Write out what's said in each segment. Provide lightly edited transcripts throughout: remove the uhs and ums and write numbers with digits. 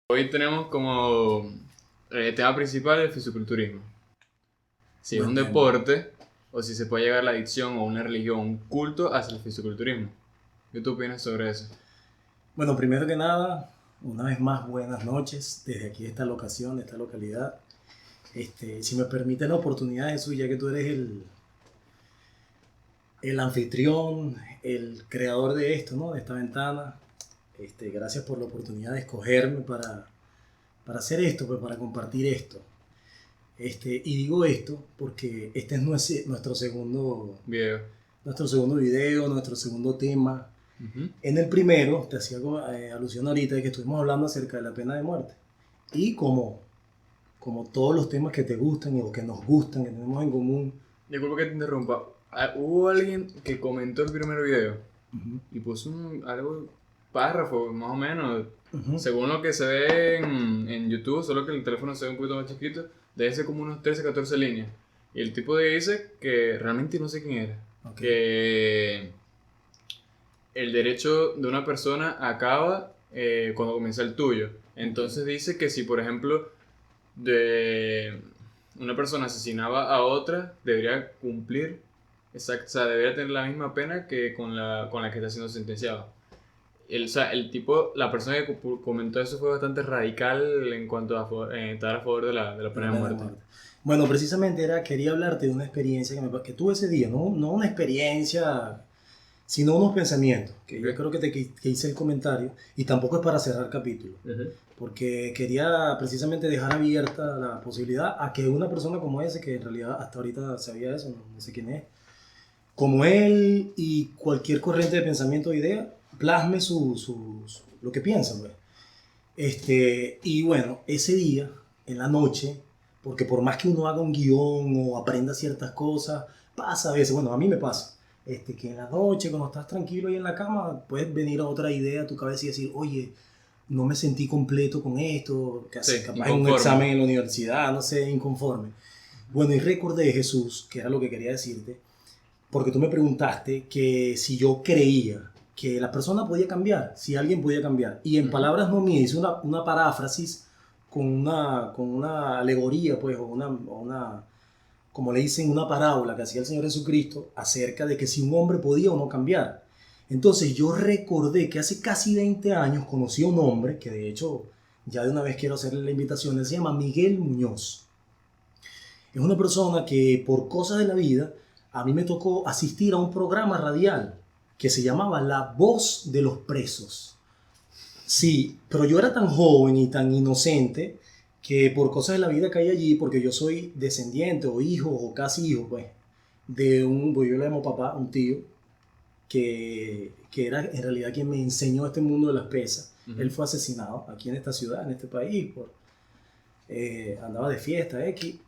Hoy tenemos como tema principal el fisiculturismo. Si es un deporte o si se puede llegar a la adicción o una religión, un culto hacia el fisiculturismo. ¿Qué tú opinas sobre eso? Bueno, primero que nada, una vez más, buenas noches desde aquí, esta locación, esta localidad. Si me permite la oportunidad, Jesús, ya que tú eres el anfitrión, el creador de esto, ¿no? De esta ventana. Gracias por la oportunidad de escogerme para hacer esto, pues, para compartir esto. Y digo esto porque este es nuestro segundo Video. nuestro segundo tema. En el primero, te hacía alusión ahorita de que estuvimos hablando acerca de la pena de muerte. Y como todos los temas que te gustan y los que nos gustan, que tenemos en común. Disculpa que te interrumpa. Hubo alguien que comentó el primer video y puso algo, párrafo más o menos, según lo que se ve en YouTube, solo que el teléfono se ve un poquito más chiquito, debe ser como unos 13, 14 líneas. Y el tipo dice que realmente no sé quién era. Okay. Que el derecho de una persona acaba cuando comienza el tuyo. Entonces dice que si, por ejemplo, de una persona asesinaba a otra, debería cumplir, o sea, debería tener la misma pena que con la que está siendo sentenciado. La persona que comentó eso fue bastante radical en cuanto a estar a favor de la pena de muerte. Bueno, precisamente quería hablarte de una experiencia que tuve ese día, no una experiencia, sino unos pensamientos, que yo creo que hice el comentario, y tampoco es para cerrar capítulo, porque quería precisamente dejar abierta la posibilidad a que una persona como ese, que en realidad hasta ahorita sabía eso, no sé quién es, como él y cualquier corriente de pensamiento o idea, plasme lo que piensa, pues. Y bueno, ese día, en la noche, porque por más que uno haga un guión o aprenda ciertas cosas, pasa a veces, bueno, a mí me pasa, que en la noche, cuando estás tranquilo ahí en la cama, puedes venir a otra idea a tu cabeza y decir, oye, no me sentí completo con esto, capaz en un examen en la universidad, no sé, inconforme. Bueno, y recordé, Jesús, que era lo que quería decirte, porque tú me preguntaste que si yo creía que la persona podía cambiar, si alguien podía cambiar. Y en palabras no mías, hice una paráfrasis con una alegoría, pues, o una, como le dicen, una parábola que hacía el Señor Jesucristo acerca de que si un hombre podía o no cambiar. Entonces yo recordé que hace casi 20 años conocí a un hombre, que de hecho ya de una vez quiero hacerle la invitación, él se llama Miguel Muñoz. Es una persona que por cosas de la vida, a mí me tocó asistir a un programa radial que se llamaba La Voz de los Presos. Sí, pero yo era tan joven y tan inocente que por cosas de la vida caí allí, porque yo soy descendiente o hijo o casi hijo, pues, pues yo le llamo papá, un tío, que era en realidad quien me enseñó este mundo de las pesas. Él fue asesinado aquí en esta ciudad, en este país, andaba de fiesta,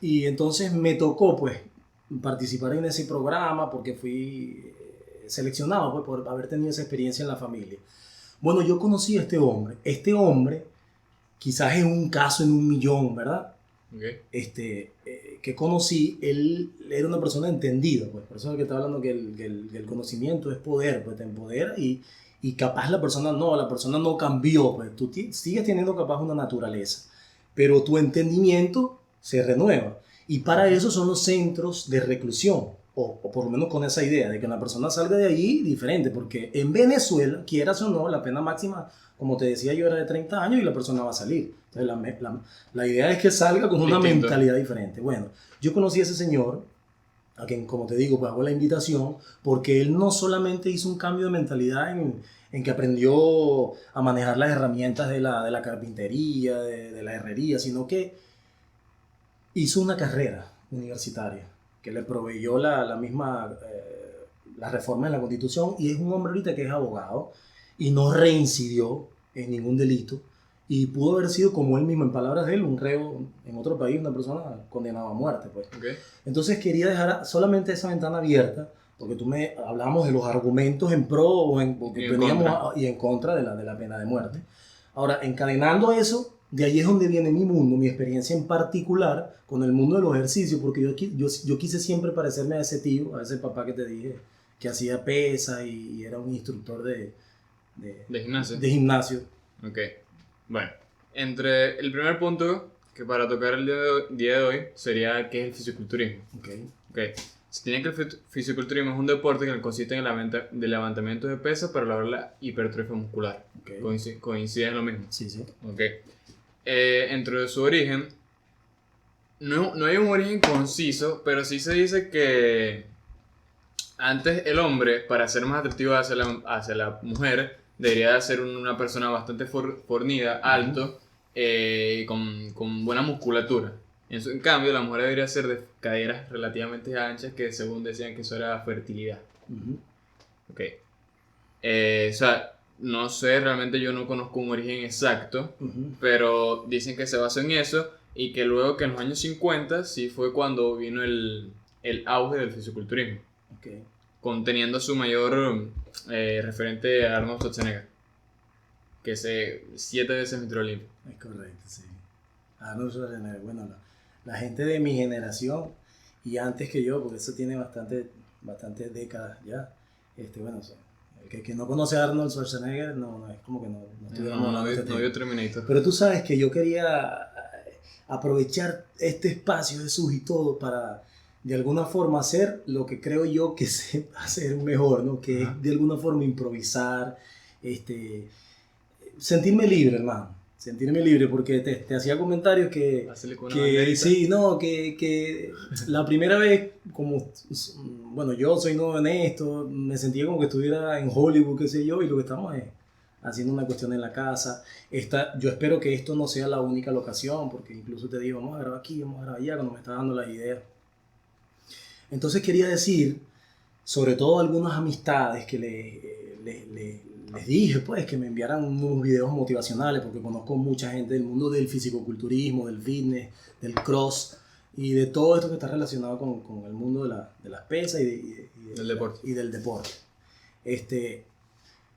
y entonces me tocó, pues, participar en ese programa porque fui seleccionado, pues, por haber tenido esa experiencia en la familia. Bueno, yo conocí a este hombre. Este hombre quizás es un caso en un millón, ¿verdad? Okay. Que conocí, él era una persona entendida, pues, por eso es que está hablando que el conocimiento es poder, pues te empodera y capaz la persona no cambió, pues tú sigues teniendo capaz una naturaleza, pero tu entendimiento se renueva. Y para eso son los centros de reclusión, o por lo menos con esa idea de que una persona salga de allí diferente, porque en Venezuela, quieras o no, la pena máxima, como te decía yo, era de 30 años y la persona va a salir. Entonces la idea es que salga con una mentalidad diferente. Bueno, yo conocí a ese señor, a quien, como te digo, pues hago la invitación, porque él no solamente hizo un cambio de mentalidad en que aprendió a manejar las herramientas de la carpintería, de la herrería, sino que hizo una carrera universitaria que le proveyó la misma la reforma en la Constitución, y es un hombre ahorita que es abogado y no reincidió en ningún delito y pudo haber sido, como él mismo, en palabras de él, un reo en otro país, una persona condenada a muerte, pues. Okay. Entonces quería dejar solamente esa ventana abierta, porque hablábamos de los argumentos en pro o en contra de la pena de muerte. Ahora, encadenando eso, de ahí es donde viene mi mundo, mi experiencia en particular con el mundo de los ejercicios, porque yo quise siempre parecerme a ese tío, a ese papá que te dije, que hacía pesas y era un instructor ¿De gimnasio? de gimnasio. Ok. Bueno, entre el primer punto que para tocar el día de hoy sería qué es el fisiculturismo. Ok. Ok. Se tiene que el fisiculturismo es un deporte que consiste en el levantamiento de pesas para lograr la hipertrofia muscular. Okay. Coincide en lo mismo. Sí, sí. Ok. Entre su origen, no hay un origen conciso, pero sí se dice que antes el hombre, para ser más atractivo hacia la mujer, debería ser una persona bastante fornida, alto, con buena musculatura. En cambio, la mujer debería ser de caderas relativamente anchas, que según decían que eso era fertilidad. Ok. O sea, no sé, realmente yo no conozco un origen exacto, pero dicen que se basó en eso y que luego que en los años 50 sí fue cuando vino el auge del fisiculturismo. Okay. Conteniendo su mayor referente a Arnold Schwarzenegger, que es 7 veces Mr. Olympia. Es correcto, sí. Arnold Schwarzenegger, bueno, la gente de mi generación y antes que yo, porque eso tiene bastantes décadas ya, bueno, el que no conoce a Arnold Schwarzenegger no es como que no estuviéramos hablando de este tema. Vio Terminator. Pero tú sabes que yo quería aprovechar este espacio de Jesús y todo para de alguna forma hacer lo que creo yo que sé hacer mejor, ¿no? Que es de alguna forma improvisar, sentirme libre, hermano. Sentirme libre, porque te hacía comentarios que sí, no, que la primera vez, como, bueno, yo soy nuevo en esto, me sentía como que estuviera en Hollywood, qué sé yo, y lo que estamos es haciendo una cuestión en la casa. Yo espero que esto no sea la única locación, porque incluso te digo, vamos a grabar aquí, vamos a grabar allá, cuando me está dando las ideas. Entonces quería decir, sobre todo algunas amistades que les dije pues que me enviaran unos videos motivacionales, porque conozco mucha gente del mundo del fisicoculturismo, del fitness, del cross y de todo esto que está relacionado con el mundo de las pesas del deporte. Y del deporte.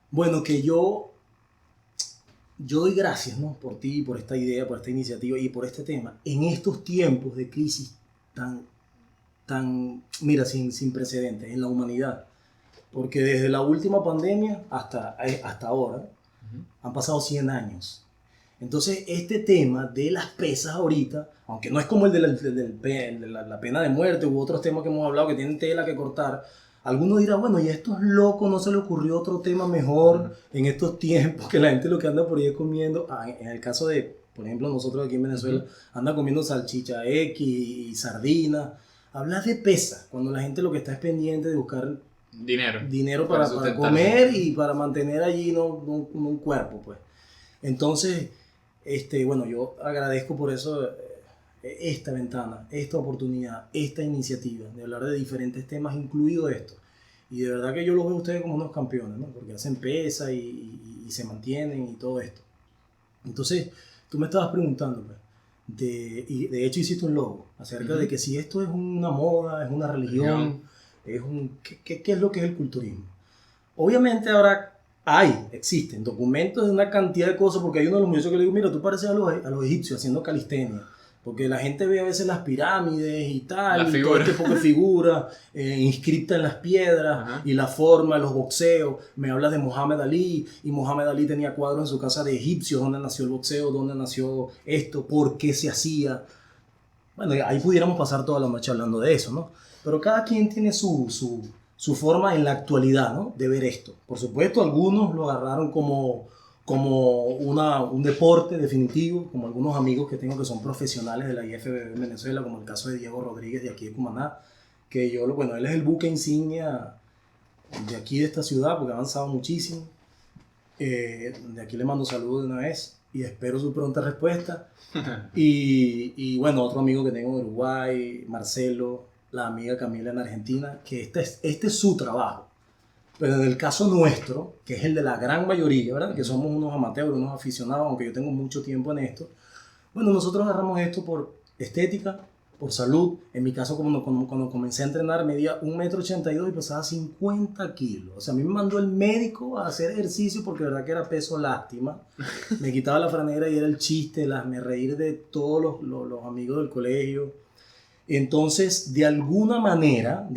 Bueno, que yo doy gracias, ¿no? Por ti, por esta idea, por esta iniciativa y por este tema en estos tiempos de crisis mira, sin precedentes en la humanidad. Porque desde la última pandemia hasta ahora han pasado 100 años. Entonces, este tema de las pesas ahorita, aunque no es como el de la pena de muerte u otros temas que hemos hablado que tienen tela que cortar, algunos dirán, bueno, y a estos locos no se le ocurrió otro tema mejor en estos tiempos, que la gente lo que anda por ahí es comiendo, en el caso de, por ejemplo, nosotros aquí en Venezuela, anda comiendo salchicha X y sardina. Hablas de pesas, cuando la gente lo que está es pendiente de buscar dinero para comer y para mantener allí un cuerpo, pues. Entonces, bueno, yo agradezco por eso esta ventana, esta oportunidad, esta iniciativa de hablar de diferentes temas, incluido esto. Y de verdad que yo los veo a ustedes como unos campeones, ¿no? Porque hacen pesa y se mantienen y todo esto. Entonces, tú me estabas preguntando, pues, y de hecho hiciste un logo acerca de que si esto es una moda, es una religión, ¿qué es lo que es el culturismo? Obviamente ahora existen documentos de una cantidad de cosas, porque hay uno de los muchachos que le digo, mira, tú pareces a los egipcios haciendo calistenia, porque la gente ve a veces las pirámides y tal, y todo este poco de figuras inscritas en las piedras, y la forma, los boxeos. Me hablas de Mohamed Ali, y Mohamed Ali tenía cuadros en su casa de egipcios, dónde nació el boxeo, dónde nació esto, por qué se hacía. Bueno, ahí pudiéramos pasar toda la noche hablando de eso, ¿no? Pero cada quien tiene su forma en la actualidad, ¿no? De ver esto. Por supuesto, algunos lo agarraron como un deporte definitivo, como algunos amigos que tengo que son profesionales de la IFBB en Venezuela, como el caso de Diego Rodríguez de aquí de Cumaná, que él es el buque insignia de aquí de esta ciudad, porque ha avanzado muchísimo. De aquí le mando saludos de una vez y espero su pronta respuesta. Y bueno, otro amigo que tengo en Uruguay, Marcelo, la amiga Camila en Argentina, que este es su trabajo. Pero en el caso nuestro, que es el de la gran mayoría, ¿verdad? Que somos unos amateurs, unos aficionados, aunque yo tengo mucho tiempo en esto. Bueno, nosotros agarramos esto por estética, por salud. En mi caso, cuando comencé a entrenar, medía 1,82 m y pesaba 50 kilos. O sea, a mí me mandó el médico a hacer ejercicio porque de verdad que era peso lástima. Me quitaba la franela y era el chiste, me reír de todos los amigos del colegio. Entonces, de alguna manera,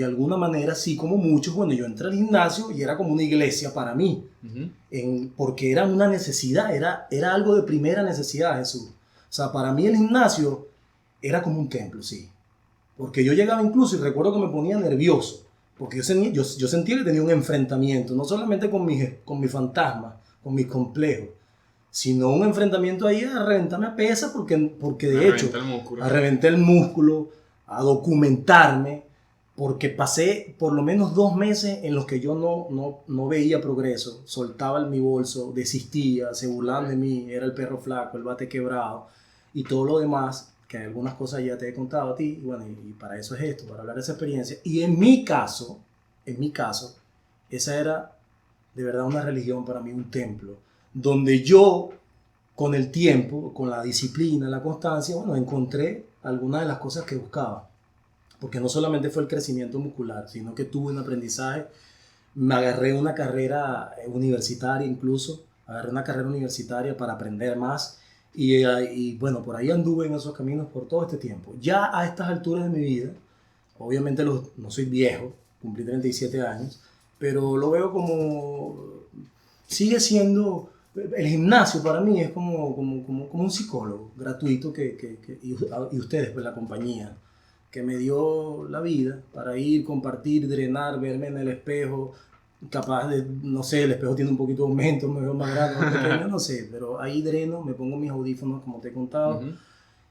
sí, como muchos, bueno, yo entré al gimnasio y era como una iglesia para mí, porque era una necesidad, era algo de primera necesidad, Jesús. O sea, para mí el gimnasio era como un templo, sí. Porque yo llegaba incluso y recuerdo que me ponía nervioso, porque yo sentía que tenía un enfrentamiento, no solamente con mis fantasmas, con mis complejos, sino un enfrentamiento ahí a reventarme a pesa, porque de hecho, a reventar el músculo, a documentarme, porque pasé por lo menos 2 meses en los que yo no veía progreso, soltaba mi bolso, desistía, se burlaban de mí, era el perro flaco, el bate quebrado y todo lo demás, que algunas cosas ya te he contado a ti, y bueno, y para eso es esto, para hablar de esa experiencia. Y en mi caso, esa era de verdad una religión para mí, un templo, donde yo, con el tiempo, con la disciplina, la constancia, bueno, encontré algunas de las cosas que buscaba. Porque no solamente fue el crecimiento muscular, sino que tuve un aprendizaje. Me agarré una carrera universitaria incluso, para aprender más. Y bueno, por ahí anduve en esos caminos por todo este tiempo. Ya a estas alturas de mi vida, obviamente no soy viejo, cumplí 37 años, pero lo veo como, sigue siendo, el gimnasio para mí es como un psicólogo gratuito y ustedes, pues la compañía, que me dio la vida para ir, compartir, drenar, verme en el espejo, capaz de, no sé, el espejo tiene un poquito de aumento, me veo más grande, más pequeño, no sé, pero ahí dreno, me pongo mis audífonos como te he contado.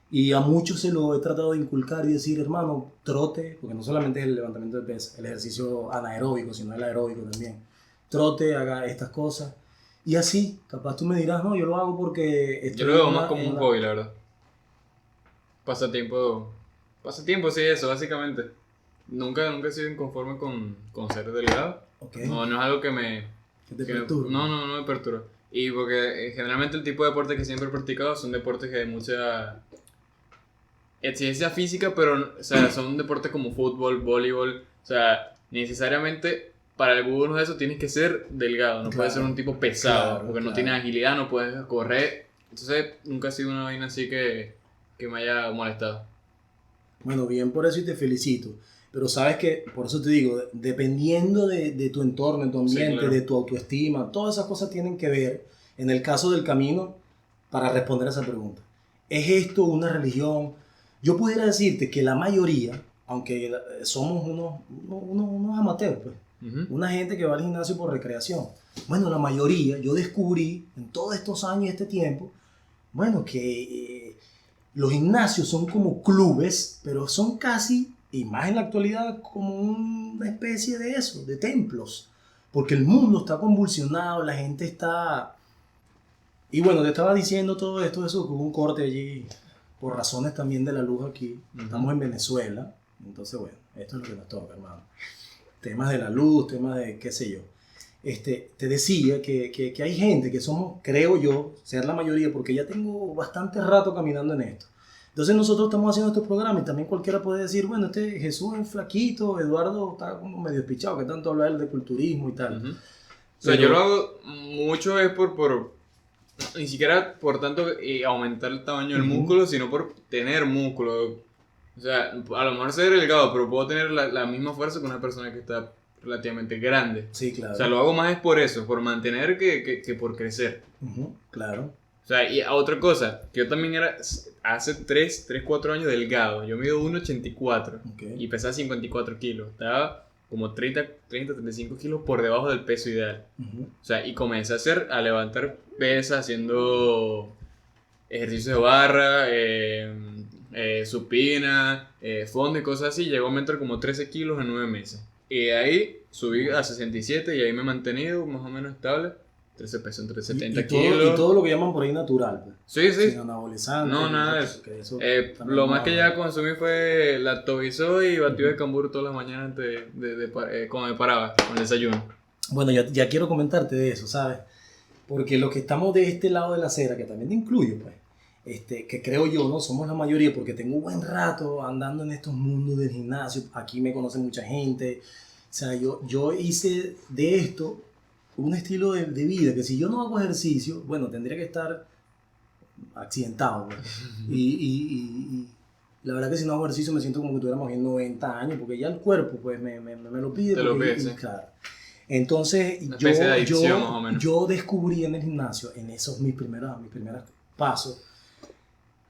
Y a muchos se lo he tratado de inculcar y decir, hermano, trote, porque no solamente es el levantamiento de pesas, el ejercicio anaeróbico, sino el aeróbico también. Trote, haga estas cosas. Y así, capaz tú me dirás, no, yo lo hago porque... Yo lo veo más como un hobby, la verdad. Pasatiempo, sí, eso, básicamente. Nunca he sido inconforme con ser delgado. Okay. No es algo que me... ¿Que te perturba? No me perturba. Y porque generalmente el tipo de deportes que siempre he practicado son deportes que hay mucha exigencia física, pero o sea, son deportes como fútbol, voleibol, o sea, necesariamente para algunos de esos tienes que ser delgado, no puedes ser un tipo pesado, porque no tienes agilidad, no puedes correr. Entonces nunca ha sido una vaina así que me haya molestado. Bueno, bien por eso y te felicito. Pero sabes que, por eso te digo, dependiendo de tu entorno, de tu ambiente, sí, claro, de tu autoestima, todas esas cosas tienen que ver, en el caso del camino, para responder a esa pregunta. ¿Es esto una religión? Yo pudiera decirte que la mayoría, aunque somos unos amateurs, pues, una gente que va al gimnasio por recreación. Bueno, la mayoría, yo descubrí en todos estos años y este tiempo, bueno, que los gimnasios son como clubes, pero son casi, y más en la actualidad, como una especie de eso, de templos. Porque el mundo está convulsionado, la gente está... Y bueno, te estaba diciendo todo esto, eso, que hubo un corte allí, por razones también de la luz aquí. Estamos en Venezuela, entonces bueno, esto es lo que nos toca, hermano. Temas de la luz, temas de qué sé yo. Te decía que hay gente que somos, creo yo, ser la mayoría, porque ya tengo bastante rato caminando en esto. Entonces nosotros estamos haciendo estos programas y también cualquiera puede decir, bueno, Jesús es flaquito, Eduardo está como medio despichado, que tanto habla él de culturismo y tal. O sea, yo lo hago mucho es por ni siquiera por tanto aumentar el tamaño del músculo, sino por tener músculo. O sea, a lo mejor ser delgado, pero puedo tener la misma fuerza que una persona que está relativamente grande. Sí, claro. O sea, lo hago más es por eso, por mantener que por crecer. Claro. O sea, y otra cosa, que yo también era hace 3, 4 años delgado. Yo mido 1,84 y pesaba 54 kilos. Estaba como 35 kilos por debajo del peso ideal. O sea, y comencé a levantar pesas haciendo ejercicios de barra, supina, fondo y cosas así. Llegó a aumentar como 13 kilos en 9 meses. Y de ahí subí a 67 y ahí me he mantenido más o menos estable. 13 pesos entre 70 kilos. Y todo lo que llaman por ahí natural. Pues. Sí. Sin anabolizante. No, nada de eso. Lo más que ya consumí fue lactobisol y batido de cambur todas las mañanas cuando me paraba con el desayuno. Bueno, ya quiero comentarte de eso, ¿sabes? Porque los que estamos de este lado de la acera, que también te incluyo, pues, que creo yo, ¿no? Somos la mayoría, porque tengo un buen rato andando en estos mundos del gimnasio. Aquí me conoce mucha gente. O sea, yo hice de esto un estilo de vida, que si yo no hago ejercicio, bueno, tendría que estar accidentado, pues. La verdad que si no hago ejercicio me siento como que tuviéramos bien 90 años, porque ya el cuerpo pues me lo pide. Te lo porque, pide, sí. claro. Entonces Una especie de adicción, más o menos. yo descubrí en el gimnasio, en esos mis primeros pasos,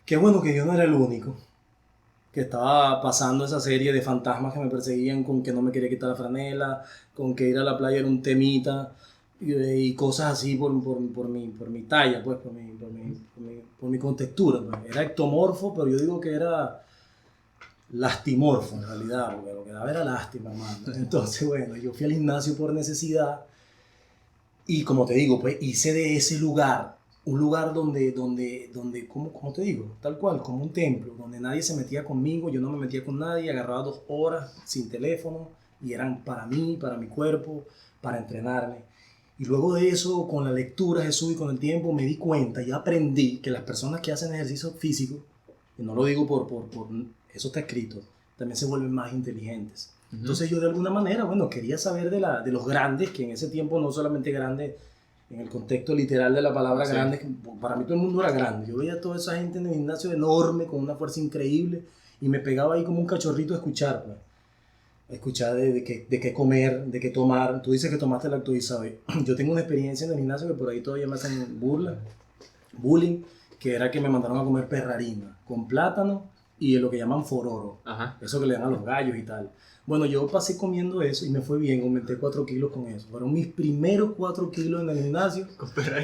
que bueno que yo no era el único que estaba pasando esa serie de fantasmas que me perseguían con que no me quería quitar la franela, con que ir a la playa era un temita y cosas así por mi talla, pues, por mi contextura. Pues. Era ectomorfo, pero yo digo que era lastimorfo en realidad, porque lo que daba era lástima, hermano. Entonces, bueno, yo fui al gimnasio por necesidad y como te digo, pues hice de ese lugar un lugar donde ¿cómo te digo? Tal cual, como un templo, donde nadie se metía conmigo, yo no me metía con nadie, agarraba 2 horas sin teléfono y eran para mí, para mi cuerpo, para entrenarme. Y luego de eso, con la lectura, Jesús, y con el tiempo me di cuenta y aprendí que las personas que hacen ejercicio físico, y no lo digo por eso está escrito, también se vuelven más inteligentes. Entonces yo de alguna manera, bueno, quería saber de los grandes, que en ese tiempo no solamente grandes, en el contexto literal de la palabra sí. Grande, para mí todo el mundo era grande. Yo veía a toda esa gente en el gimnasio enorme, con una fuerza increíble, y me pegaba ahí como un cachorrito a escuchar, pues. A escuchar de qué comer, de qué tomar. Tú dices que tomaste lactobisa hoy. Yo tengo una experiencia en el gimnasio que por ahí todavía me hacen bullying, que era que me mandaron a comer perrarina con plátano y lo que llaman fororo. Ajá. Eso que le dan a los gallos y tal. Bueno, yo pasé comiendo eso y me fue bien, aumenté 4 kilos con eso. Fueron mis primeros 4 kilos en el gimnasio.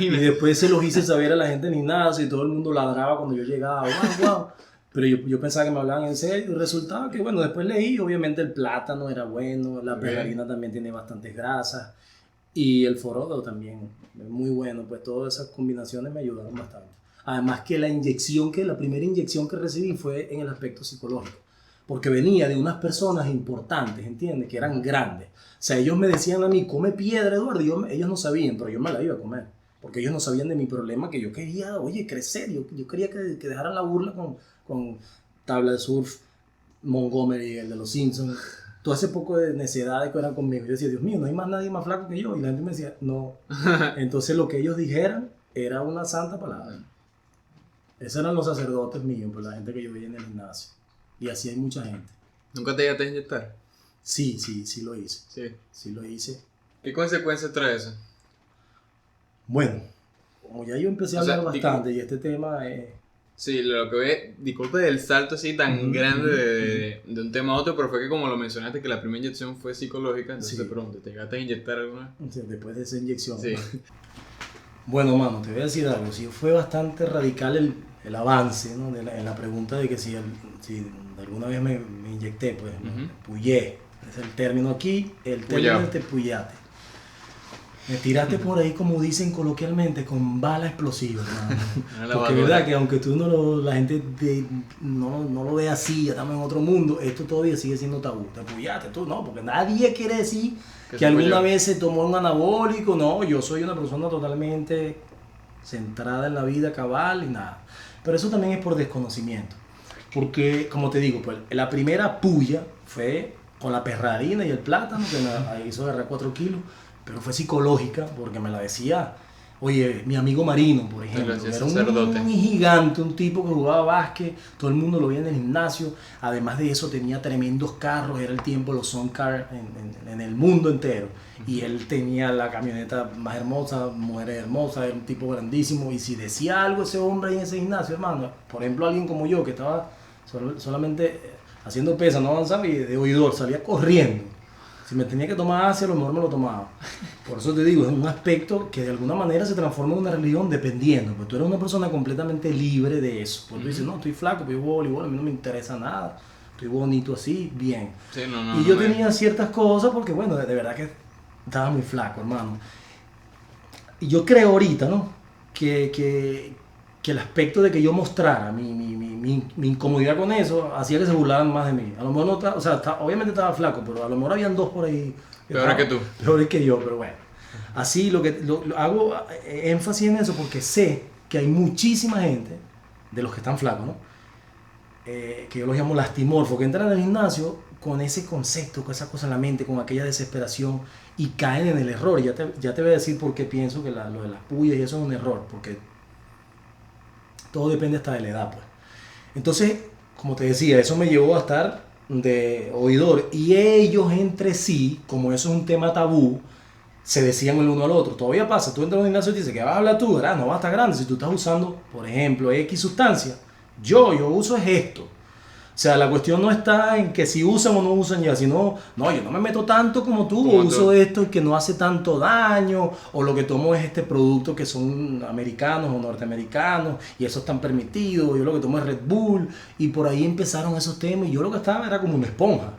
Y después se los hice saber a la gente en el gimnasio y todo el mundo ladraba cuando yo llegaba. ¡Wow! Pero yo pensaba que me hablaban en serio y resultaba que, bueno, después leí, obviamente el plátano era bueno, la perrarina también tiene bastantes grasas y el forodo también es muy bueno. Pues todas esas combinaciones me ayudaron bastante. Además que la primera inyección que recibí fue en el aspecto psicológico. Porque venía de unas personas importantes, ¿entiendes? Que eran grandes. O sea, ellos me decían a mí, come piedra, Eduardo. Ellos no sabían, pero yo me la iba a comer. Porque ellos no sabían de mi problema, que yo quería, oye, crecer. Yo quería que dejaran la burla con tabla de surf, Montgomery, el de los Simpsons. Todo ese poco de necedades que eran conmigo. Yo decía, Dios mío, no hay más nadie más flaco que yo. Y la gente me decía, no. Entonces lo que ellos dijeran era una santa palabra. Esos eran los sacerdotes míos, pues la gente que yo veía en el gimnasio. Y así hay mucha gente. ¿Nunca te llegaste a inyectar? Sí lo hice. Sí lo hice. ¿Qué consecuencias trae eso? Bueno, como ya yo empecé a hablar bastante y este tema es... Sí, lo que ve, disculpe del salto así tan grande de un tema a otro, pero fue que como lo mencionaste que la primera inyección fue psicológica, entonces te pregunto, ¿te llegaste a inyectar alguna vez? Sí, después de esa inyección. Sí. Bueno, mano, te voy a decir algo. Sí, fue bastante radical el avance, ¿no? En la pregunta de que si alguna vez me inyecté, pues, me puyé. Es el término aquí, el término es te puyaste. Me tiraste por ahí, como dicen coloquialmente, con bala explosiva, hermano. Porque es verdad que aunque tú la gente no lo ve así, ya estamos en otro mundo, esto todavía sigue siendo tabú. Te puyaste tú, no, porque nadie quiere decir que alguna vez se tomó un anabólico. No, yo soy una persona totalmente centrada en la vida, cabal y nada. Pero eso también es por desconocimiento. Porque, como te digo, pues la primera puya fue con la perrarina y el plátano, que me hizo agarrar 4 kilos. Pero fue psicológica, porque me la decía, oye, mi amigo Marino, por ejemplo, era un gigante, un tipo que jugaba básquet, todo el mundo lo veía en el gimnasio, además de eso tenía tremendos carros, era el tiempo los Sun Cars en el mundo entero, y él tenía la camioneta más hermosa, mujeres hermosas, era un tipo grandísimo, y si decía algo ese hombre ahí en ese gimnasio, hermano, por ejemplo alguien como yo, que estaba solamente haciendo pesas, no avanzaba, y de oidor salía corriendo. Si me tenía que tomar Asia, a lo mejor me lo tomaba. Por eso te digo, es un aspecto que de alguna manera se transforma en una religión dependiendo. Porque tú eres una persona completamente libre de eso. Porque tú dices, no, estoy flaco, pero yo juego voleibol, a mí no me interesa nada. Estoy bonito así, bien. Sí, y yo tenía ciertas cosas porque, bueno, de verdad que estaba muy flaco, hermano. Y yo creo ahorita, ¿no? Que el aspecto de que yo mostrara mi incomodidad con eso hacía que se burlaran más de mí. A lo mejor no estaba, o sea, obviamente estaba flaco, pero a lo mejor habían 2 por ahí. Peores que tú. Peores que yo, pero bueno. Así lo hago énfasis en eso porque sé que hay muchísima gente, de los que están flacos, ¿no? Que yo los llamo lastimorfos, que entran al gimnasio con ese concepto, con esa cosa en la mente, con aquella desesperación y caen en el error. Ya te voy a decir por qué pienso que lo de las puyas y eso es un error, porque todo depende hasta de la edad, pues. Entonces, como te decía, eso me llevó a estar de oidor. Y ellos entre sí, como eso es un tema tabú, se decían el uno al otro. Todavía pasa, tú entras a un gimnasio y te dices, ¿qué vas a hablar tú? ¿Verdad? No vas a estar grande. Si tú estás usando, por ejemplo, X sustancia, yo uso es esto. O sea, la cuestión no está en que si usan o no usan ya, sino, no, yo no me meto tanto como tú, Como uso tú. esto y que no hace tanto daño, o lo que tomo es este producto que son americanos o norteamericanos, y eso están permitidos, yo lo que tomo es Red Bull, y por ahí empezaron esos temas, y yo lo que estaba era como una esponja,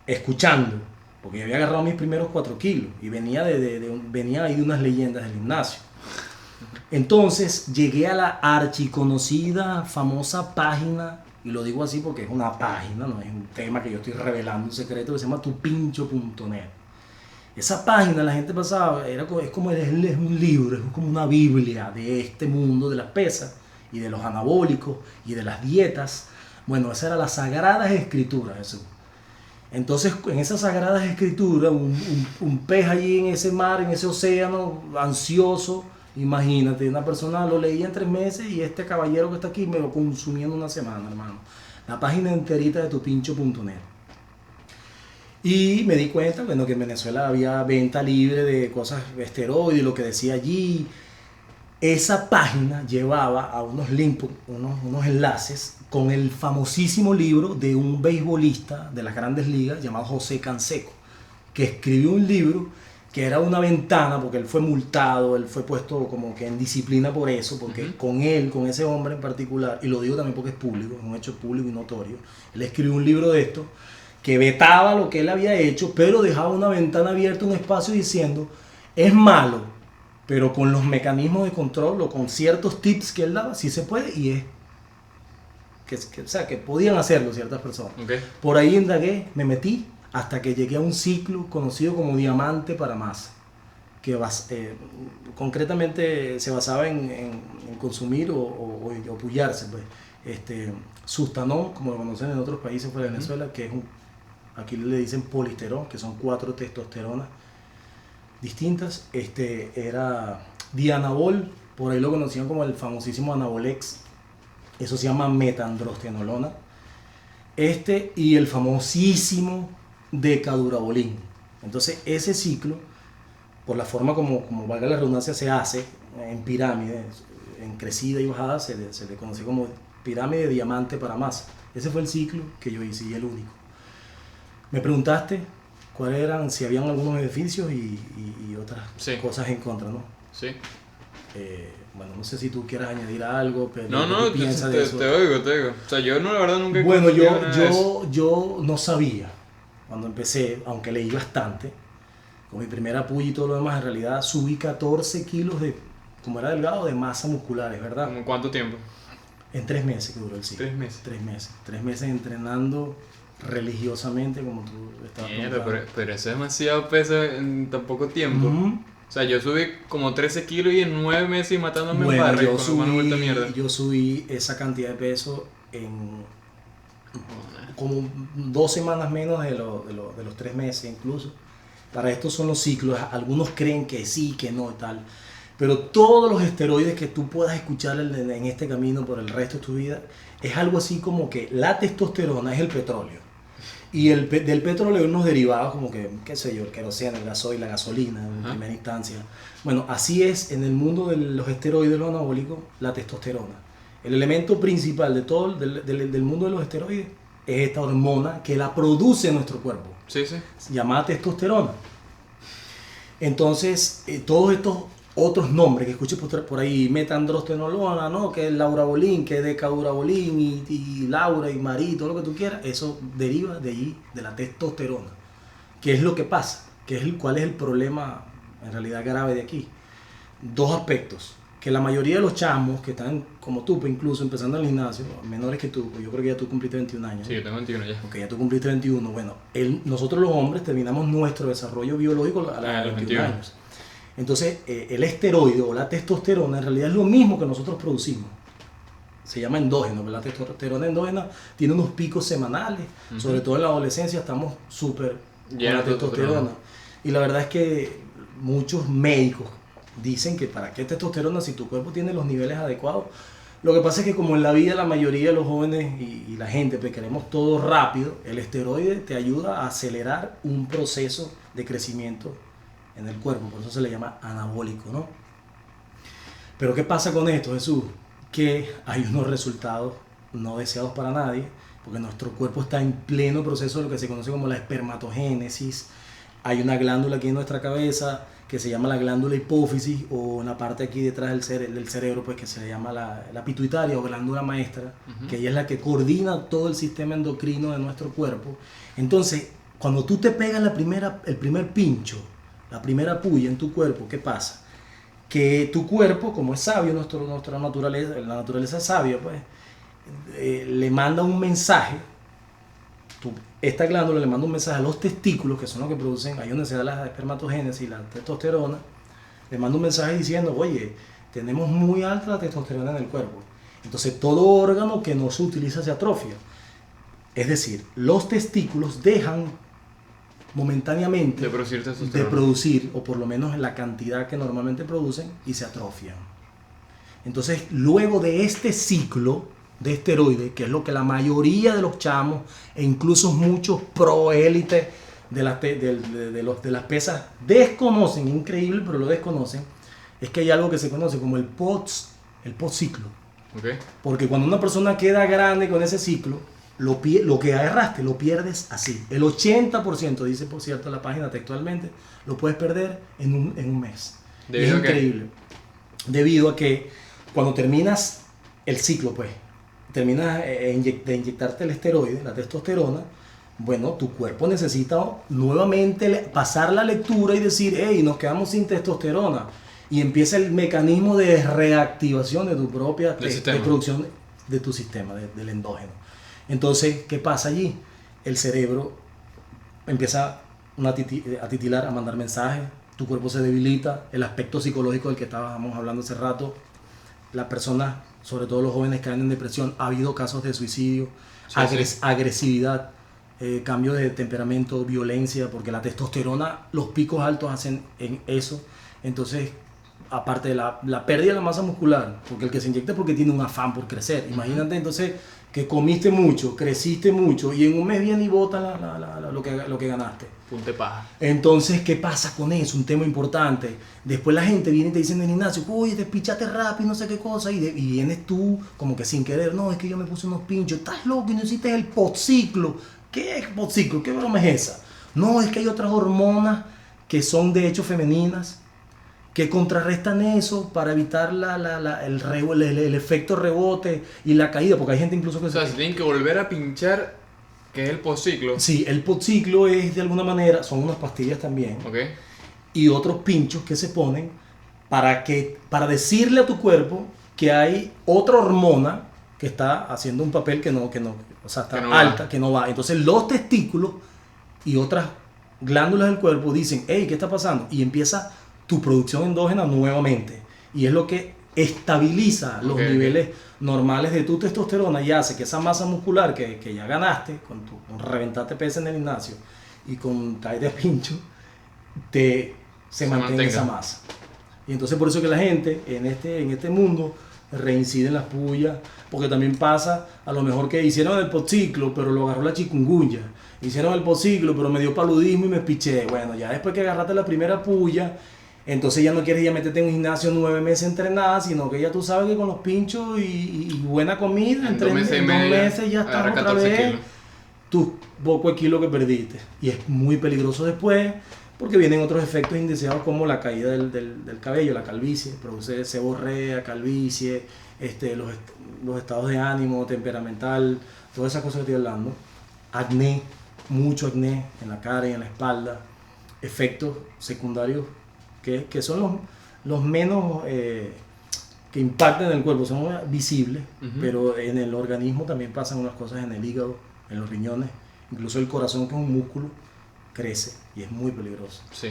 escuchando, porque yo había agarrado mis primeros 4 kilos, y venía, venía ahí de unas leyendas del gimnasio. Entonces llegué a la archiconocida, famosa página, y lo digo así porque es una página, no es un tema que yo estoy revelando un secreto, que se llama tupincho.net. Esa página la gente pasaba, es como es un libro, es como una biblia de este mundo de las pesas y de los anabólicos y de las dietas. Bueno, esas eran las sagradas escrituras. Eso. Entonces, en esas sagradas escrituras, un pez allí en ese mar, en ese océano, ansioso, imagínate, una persona lo leía en 3 meses y este caballero que está aquí me lo consumía en una semana, hermano. La página enterita de tupincho.net. Y me di cuenta, bueno, que en Venezuela había venta libre de cosas esteroides, lo que decía allí. Esa página llevaba a unos links, unos enlaces con el famosísimo libro de un beisbolista de las grandes ligas llamado José Canseco, que escribió un libro que era una ventana, porque él fue multado, él fue puesto como que en disciplina por eso, porque con él, con ese hombre en particular, y lo digo también porque es público, es un hecho público y notorio, él escribió un libro de esto que vetaba lo que él había hecho, pero dejaba una ventana abierta, un espacio diciendo, es malo, pero con los mecanismos de control o con ciertos tips que él daba, sí se puede y es o sea, que podían hacerlo ciertas personas. Okay. Por ahí indagué, me metí hasta que llegué a un ciclo conocido como diamante para masa, que concretamente se basaba en consumir o pullarse, pues. Sustanol, como lo conocen en otros países fuera de Venezuela, que es aquí le dicen polisterol, que son 4 testosteronas distintas. Era Dianabol, por ahí lo conocían como el famosísimo Anabolex, eso se llama metandrostenolona. Y el famosísimo Decadurabolín. Entonces ese ciclo, por la forma como valga la redundancia, se hace en pirámide, en crecida y bajada, se le conoció como pirámide de diamante para masa. Ese fue el ciclo que yo hice y el único. Me preguntaste cuáles eran, si habían algunos beneficios y otras cosas en contra, ¿no? Sí. Bueno, no sé si tú quieras añadir algo, pero no, ¿qué piensas de eso? Te oigo. O sea, yo no, la verdad nunca he Bueno, consumido yo no sabía cuando empecé, aunque leí bastante, con mi primera puya y todo lo demás, en realidad subí 14 kilos como era delgado, de masa muscular, ¿es verdad? ¿Cómo cuánto tiempo? En 3 meses que duró el ciclo. 3 meses. 3 meses. 3 meses entrenando religiosamente, como tú estabas Mierda, pero eso es demasiado peso en tan poco tiempo. O sea, yo subí como 13 kilos y en 9 meses matándome en barra yo subí esa cantidad de peso en como 2 semanas menos de los 3 meses incluso. Para estos son los ciclos, algunos creen que sí, que no y tal. Pero todos los esteroides que tú puedas escuchar en este camino por el resto de tu vida, es algo así como que la testosterona es el petróleo. Y del petróleo hay unos derivados como que, qué sé yo, el queroseno, el gasoil, la gasolina en primera instancia. Bueno, así es en el mundo de los esteroides, los anabólicos, la testosterona. El elemento principal de todo del mundo de los esteroides es esta hormona que la produce nuestro cuerpo. Sí. Llamada testosterona. Entonces, todos estos otros nombres que escuché por ahí, metandrostenolona, ¿no? Que es laurabolín, que es decadurabolín, y Laura y Marí, todo lo que tú quieras, eso deriva de allí, de la testosterona. ¿Qué es lo que pasa? ¿Cuál es el problema en realidad grave de aquí? 2 aspectos. Que la mayoría de los chamos que están como tú, pues incluso empezando el gimnasio, menores que tú, pues yo creo que ya tú cumpliste 21 años. Sí, yo tengo 21 ya. Ok, ya tú cumpliste 21. Bueno, nosotros los hombres terminamos nuestro desarrollo biológico a los 21 años. Entonces, el esteroide o la testosterona en realidad es lo mismo que nosotros producimos. Se llama endógeno, pero la testosterona endógena tiene unos picos semanales, sobre todo en la adolescencia estamos súper con la testosterona. Y la verdad es que muchos médicos dicen que para qué testosterona si tu cuerpo tiene los niveles adecuados. Lo que pasa es que como en la vida la mayoría de los jóvenes y la gente pues queremos todo rápido, el esteroide te ayuda a acelerar un proceso de crecimiento en el cuerpo, por eso se le llama anabólico, ¿no? Pero ¿qué pasa con esto, Jesús? Que hay unos resultados no deseados para nadie, porque nuestro cuerpo está en pleno proceso de lo que se conoce como la espermatogénesis. Hay una glándula aquí en nuestra cabeza que se llama la glándula hipófisis, o en la parte aquí detrás del cerebro, pues que se le llama la pituitaria o glándula maestra, que ella es la que coordina todo el sistema endocrino de nuestro cuerpo. Entonces, cuando tú te pegas el primer pincho, la primera puya en tu cuerpo, ¿qué pasa? Que tu cuerpo, como es sabio, nuestra naturaleza, la naturaleza es sabia, pues, le manda un mensaje. Esta glándula le manda un mensaje a los testículos, que son los que producen, ahí donde se da la espermatogénesis y la testosterona, le manda un mensaje diciendo, oye, tenemos muy alta la testosterona en el cuerpo. Entonces todo órgano que no se utiliza se atrofia. Es decir, los testículos dejan momentáneamente de producir, o por lo menos en la cantidad que normalmente producen, y se atrofian. Entonces, luego de este ciclo de esteroides, que es lo que la mayoría de los chamos e incluso muchos pro élite de las pesas desconocen, increíble, pero lo desconocen, es que hay algo que se conoce como el post-ciclo. Okay. Porque cuando una persona queda grande con ese ciclo, lo que agarraste lo pierdes así. El 80%, dice por cierto la página textualmente, lo puedes perder en un mes. Es increíble. Debido a que cuando terminas el ciclo, pues, terminas de inyectarte el esteroide, la testosterona, bueno, tu cuerpo necesita nuevamente pasar la lectura y decir, hey, nos quedamos sin testosterona. Y empieza el mecanismo de reactivación de tu propia de producción de tu sistema, del endógeno. Entonces, ¿qué pasa allí? El cerebro empieza a titilar, a mandar mensajes, tu cuerpo se debilita, el aspecto psicológico del que estábamos hablando hace rato, las personas, sobre todo los jóvenes, caen en depresión, ha habido casos de suicidio, agresividad, cambio de temperamento, violencia, porque la testosterona, los picos altos hacen en eso. Entonces, aparte de la pérdida de la masa muscular, porque el que se inyecta es porque tiene un afán por crecer. Imagínate entonces que comiste mucho, creciste mucho y en un mes viene y bota lo que ganaste. Punte paja. Entonces, ¿qué pasa con eso? Un tema importante. Después la gente viene y te dice en el gimnasio, oye, te pichaste rápido, no sé qué cosa, y vienes tú como que sin querer, no, es que yo me puse unos pinchos, estás loco y no hiciste el postciclo. ¿Qué es postciclo? ¿Qué broma es esa? No, es que hay otras hormonas que son de hecho femeninas, que contrarrestan eso para evitar el efecto rebote y la caída, porque hay gente incluso que... O sea, se tienen que volver a pinchar, que es el postciclo. Sí, el postciclo es de alguna manera, son unas pastillas también, okay, y otros pinchos que se ponen para decirle a tu cuerpo que hay otra hormona que está haciendo un papel que no, o sea, está alta, que no va. Entonces los testículos y otras glándulas del cuerpo dicen, hey, ¿qué está pasando? Y empieza tu producción endógena nuevamente, y es lo que estabiliza los niveles normales de tu testosterona y hace que esa masa muscular que ya ganaste con reventarte pesas en el gimnasio y con caída de pincho se mantenga esa masa. Y entonces por eso que la gente en este mundo reincide en las puyas, porque también pasa a lo mejor que hicieron el postciclo pero lo agarró la chikungunya, hicieron el postciclo pero me dio paludismo y me piché. Bueno, ya después que agarraste la primera puya, entonces ya no quieres ya meterte en un gimnasio 9 meses entrenada, sino que ya tú sabes que con los pinchos y buena comida, en 2 meses ya estás otra vez tus pocos kilos que perdiste. Y es muy peligroso después, porque vienen otros efectos indeseados como la caída del cabello, la calvicie, produce seborrea, calvicie, los estados de ánimo, temperamental, todas esas cosas que estoy hablando. Acné, mucho acné en la cara y en la espalda, efectos secundarios que son los menos que impactan en el cuerpo, son visibles, pero en el organismo también pasan unas cosas, en el hígado, en los riñones, incluso el corazón, que es un músculo, crece y es muy peligroso. Sí.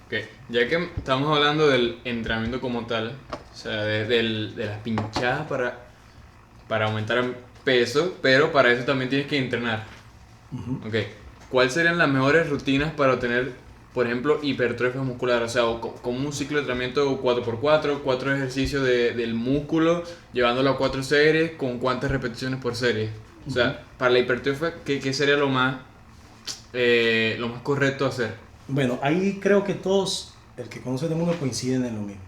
Okay. Ya que estamos hablando del entrenamiento como tal, o sea, de las pinchadas para aumentar peso, pero para eso también tienes que entrenar. Okay. ¿Cuáles serían las mejores rutinas para obtener por ejemplo, hipertrofia muscular, o sea, como un ciclo de entrenamiento 4x4, 4 ejercicios del músculo, llevándolo a 4 series, con cuántas repeticiones por serie. O sea, para la hipertrofia, ¿qué sería lo más correcto hacer? Bueno, ahí creo que todos, el que conoce el mundo, coinciden en lo mismo.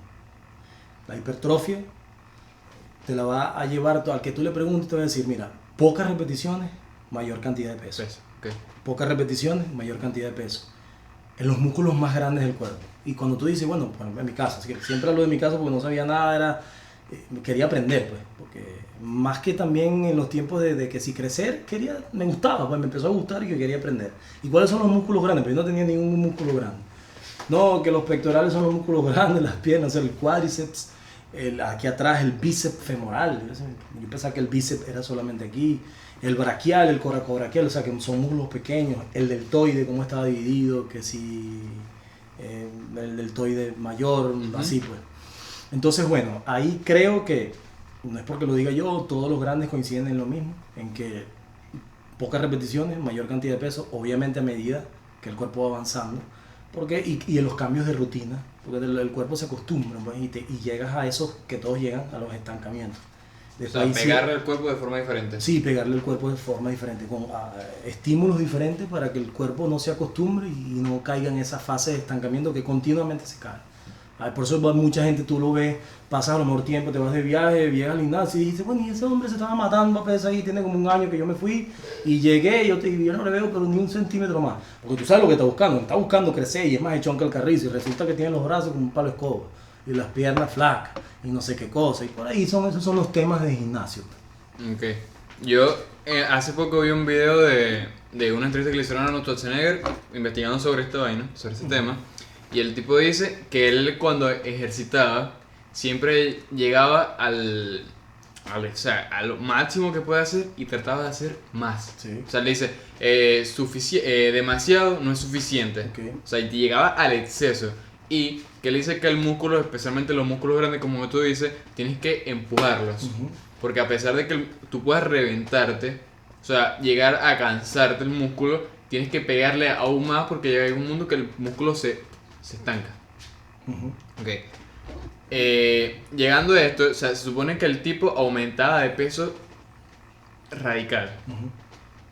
La hipertrofia te la va a llevar, al que tú le preguntes, te va a decir, mira, pocas repeticiones, mayor cantidad de peso. Okay. Pocas repeticiones, mayor cantidad de peso. En los músculos más grandes del cuerpo. Y cuando tú dices, bueno, en mi caso, así que siempre hablo de mi caso porque no sabía nada, quería aprender, pues, porque más que también en los tiempos de que si crecer, me gustaba, pues me empezó a gustar y que quería aprender. ¿Y cuáles son los músculos grandes? Pero yo no tenía ningún músculo grande. No, que los pectorales son los músculos grandes, las piernas, el cuádriceps, aquí atrás el bíceps femoral. Yo pensaba que el bíceps era solamente aquí. El braquial, el coracobraquial, o sea que son músculos pequeños. El deltoide, cómo estaba dividido, que si el deltoide mayor, así pues. Entonces, bueno, ahí creo que, no es porque lo diga yo, todos los grandes coinciden en lo mismo, en que pocas repeticiones, mayor cantidad de peso, obviamente a medida que el cuerpo va avanzando, y en los cambios de rutina, porque el cuerpo se acostumbra, pues, y llegas a esos que todos llegan, a los estancamientos. Después, o sea, pegarle al cuerpo de forma diferente. Sí, pegarle al cuerpo de forma diferente, con estímulos diferentes para que el cuerpo no se acostumbre y no caiga en esa fase de estancamiento que continuamente se cae. Por eso mucha gente, tú lo ves, pasas a lo mejor tiempo, te vas de viaje, llegas al gimnasio y dices, bueno, y ese hombre se estaba matando a pesar ahí, tiene como un año que yo me fui y llegué y yo no le veo pero ni un centímetro más. Porque tú sabes lo que está buscando crecer y es más echón que el carrizo y resulta que tiene los brazos como un palo de escoba y las piernas flacas y no sé qué cosa. Y por ahí esos son los temas de gimnasio. Ok. Yo hace poco vi un video de una entrevista que le hicieron a Arnold Schwarzenegger investigando sobre esta vaina, sobre este tema. Y el tipo dice que él cuando ejercitaba siempre llegaba a lo máximo que puede hacer y trataba de hacer más. Sí. O sea, le dice, demasiado no es suficiente. Okay. O sea, y llegaba al exceso. Y que le dice que el músculo, especialmente los músculos grandes, como tú dices, tienes que empujarlos. Porque a pesar de que tú puedas reventarte, o sea, llegar a cansarte el músculo, tienes que pegarle aún más porque llega un mundo que el músculo se estanca. Okay. Llegando a esto, o sea, se supone que el tipo aumentaba de peso radical.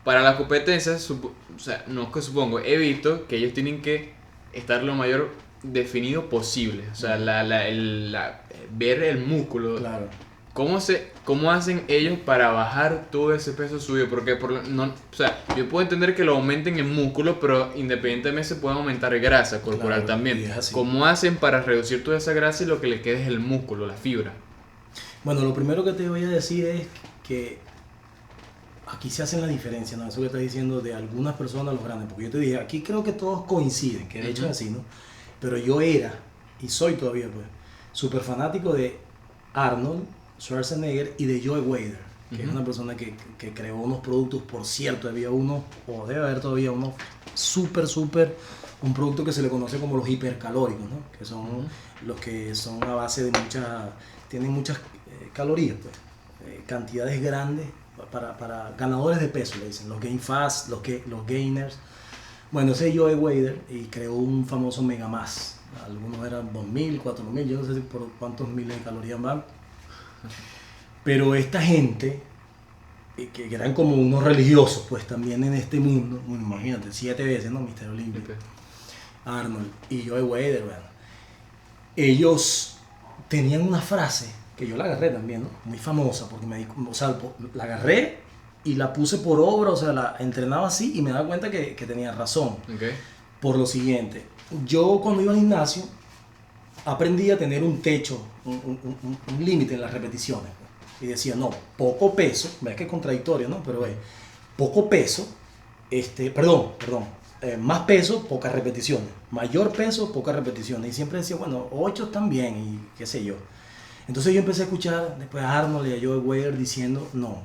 Para las competencias, o sea, no es que supongo, he visto que ellos tienen que estar lo mayor definido posible. O sea, ver el músculo. Claro. ¿Cómo hacen ellos para bajar todo ese peso suyo? Porque o sea, yo puedo entender que lo aumenten en músculo, pero independientemente se puede aumentar grasa corporal, claro, también. ¿Cómo hacen para reducir toda esa grasa y lo que le quede es el músculo, la fibra? Bueno, lo primero que te voy a decir es que aquí se hacen la diferencia, ¿no? Eso que estás diciendo de algunas personas, los grandes. Porque yo te dije, aquí creo que todos coinciden, que de hecho es así, ¿no? Pero yo era, y soy todavía, pues, súper fanático de Arnold Schwarzenegger y de Joe Weider, que es una persona que creó unos productos, por cierto, había uno, o debe haber todavía uno, un producto que se le conoce como los hipercalóricos, ¿no? Que son los que son a base de tienen muchas calorías, pues, cantidades grandes para ganadores de peso, le dicen, los Gain Fast, los Gainers. Bueno, ese es Joe Weider y creó un famoso Mega Más. Algunos eran 2000, 4000, yo no sé por cuántos miles de calorías van. Pero esta gente, que eran como unos religiosos, pues también en este mundo, bueno, imagínate, 7 veces, ¿no? Mr. Olympia, Arnold y Joe Weider, bueno, ellos tenían una frase que yo la agarré también, ¿no? Muy famosa, porque la agarré y la puse por obra, o sea, la entrenaba así y me daba cuenta que tenía razón. Okay. Por lo siguiente, yo cuando iba al gimnasio aprendí a tener un techo, un límite en las repeticiones. Y decía, no, poco peso, ves que es contradictorio, ¿no? Pero poco peso, más peso, pocas repeticiones. Mayor peso, pocas repeticiones. Y siempre decía, bueno, 8 están bien y qué sé yo. Entonces yo empecé a escuchar después a Arnold y a Joe Weider diciendo, no